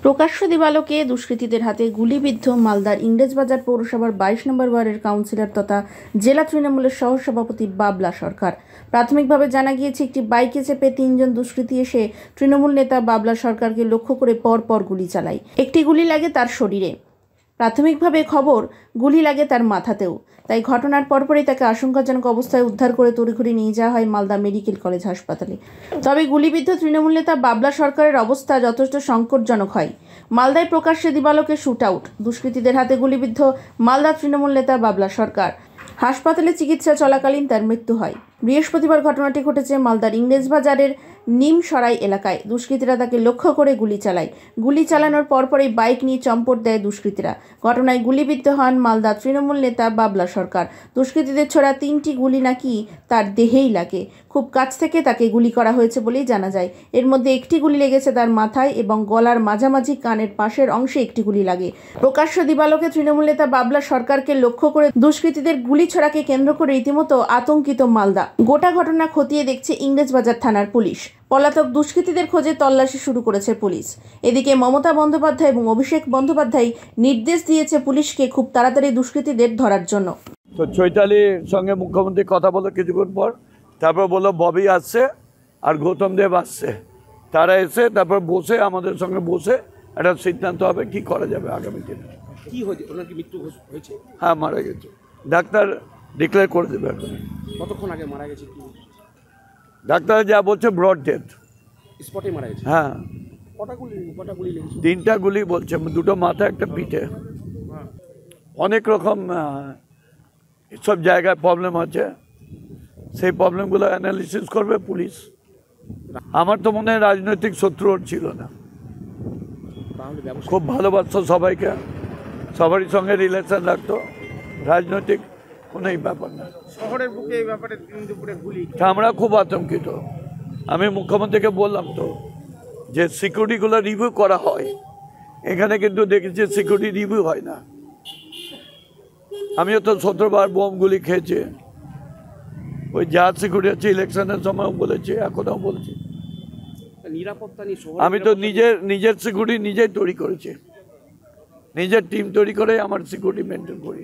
প্রকাশ্য দিবালোকে দুষ্কৃতীদের হাতে গুলিবিদ্ধ মালদার ইংরেজবাজার পৌরসভার 22 নম্বর ওয়ার্ডের কাউন্সিলর তথা জেলা তৃণমূলের সহসভাপতি বাবলা সরকার। প্রাথমিকভাবে জানা গিয়েছে, একটি বাইকে চেপে 3 জন দুষ্কৃতী এসে তৃণমূল নেতা বাবলা সরকারকে লক্ষ্য করে পরপর গুলি চালায়। একটি গুলি লাগে তার শরীরে। প্রাথমিকভাবে খবর, গুলি লাগে তার মাথাতেও। তাই ঘটনার পরপরই তাকে আশঙ্কাজনক অবস্থায় উদ্ধার করে তড়িঘড়ি নিয়ে যাওয়া হয় মালদা মেডিকেল কলেজ হাসপাতালে। তবে গুলিবিদ্ধ তৃণমূল নেতা বাবলা সরকারের অবস্থা যথেষ্ট সংকটজনক হয়। মালদায় প্রকাশ্যে দিবালোকে শুট আউট, দুষ্কৃতীদের হাতে গুলিবিদ্ধ মালদা তৃণমূল নেতা বাবলা সরকার। হাসপাতালে চিকিৎসা চলাকালীন তার মৃত্যু হয়। বৃহস্পতিবার ঘটনাটি ঘটেছে মালদার ইংরেজবাজারের নিমসরাই এলাকায়। দুষ্কৃতীরা তাকে লক্ষ্য করে গুলি চালায়। গুলি চালানোর পরপরই বাইক নিয়ে চম্পট দেয় দুষ্কৃতীরা। ঘটনায় গুলিবিদ্ধ হন মালদা তৃণমূল নেতা বাবলা সরকার। দুষ্কৃতীদের ছোড়া 3টি গুলি নাকি তার দেহেই লাগে। খুব কাছ থেকে তাকে গুলি করা হয়েছে বলেই জানা যায়। এর মধ্যে একটি গুলি লেগেছে তার মাথায় এবং গলার মাঝামাঝি কানের পাশের অংশে একটি গুলি লাগে। প্রকাশ্য দিবালোকে তৃণমূল নেতা বাবলা সরকারকে লক্ষ্য করে দুষ্কৃতীদের গুলি ছোড়াকে কেন্দ্র করে রীতিমতো আতঙ্কিত মালদা। গোটা ঘটনা খতিয়ে দেখছে ইংরেজবাজার থানার পুলিশ। পলাতক দুষ্কৃতীদের খোঁজে তল্লাশি শুরু করেছে পুলিশ। এদিকে মমতা বন্দ্যোপাধ্যায় এবং অভিষেক বন্দ্যোপাধ্যায় নির্দেশ দিয়েছে পুলিশকে খুব তাড়াতাড়ি দুষ্কৃতীদের ধরার জন্য। তো চৈতালির সঙ্গে মুখ্যমন্ত্রী কথা বলো কিছুক্ষণ পর, তারপর বললো ববি আসছে আর গৌতম দেব আসছে, তারা এসে তারপর বসে আমাদের সঙ্গে বসে একটা সিদ্ধান্ত হবে কি করা যাবে আগামী দিনে। কি হয়েছে, ওনার কি মৃত্যু হয়েছে? হ্যাঁ, মারা গেছে, ডাক্তার ডিক্লেয়ার করে দেবে এখন। কতক্ষণ আগে মারা গেছে? কি ডাক্তার যা বলছে ব্রড ডেথ, স্পটে মারা গেছে? হ্যাঁ। কটা গুলি লেগেছে? 3টা গুলি বলছে, 2টো মাথা একটা পিঠে। অনেক রকম সব জায়গায় প্রবলেম আছে, সেই প্রবলেমগুলো অ্যানালিসিস করবে পুলিশ। আমার তো মনে হয় রাজনৈতিক শত্রু ওর ছিল না, খুব ভালোবাসতো সবাইকে, সবারই সঙ্গে রিলেশন রাখতো, রাজনৈতিক কোনো ব্যাপার না। শহরের বুকে এই ব্যাপারে দিন দুপুরে গুলি, আমরা খুব আতঙ্কিত। আমি মুখ্যমন্ত্রীকে বললাম তো যে সিকিউরিটিগুলো রিভিউ করা হয়, এখানে কিন্তু দেখেছি সিকিউরিটি রিভিউ হয় না। আমিও তো 17বার বোমগুলি খেয়েছি, ওই যা সিকিউরিটি আছে ইলেকশনের সময় বলেছি, এখনও বলছি। নিরাপত্তা নিয়ে আমি তো নিজের সিকিউরিটি নিজেই তৈরি করেছি, নিজের টিম তৈরি করে আমার সিকিউরিটি মেনটেন করি।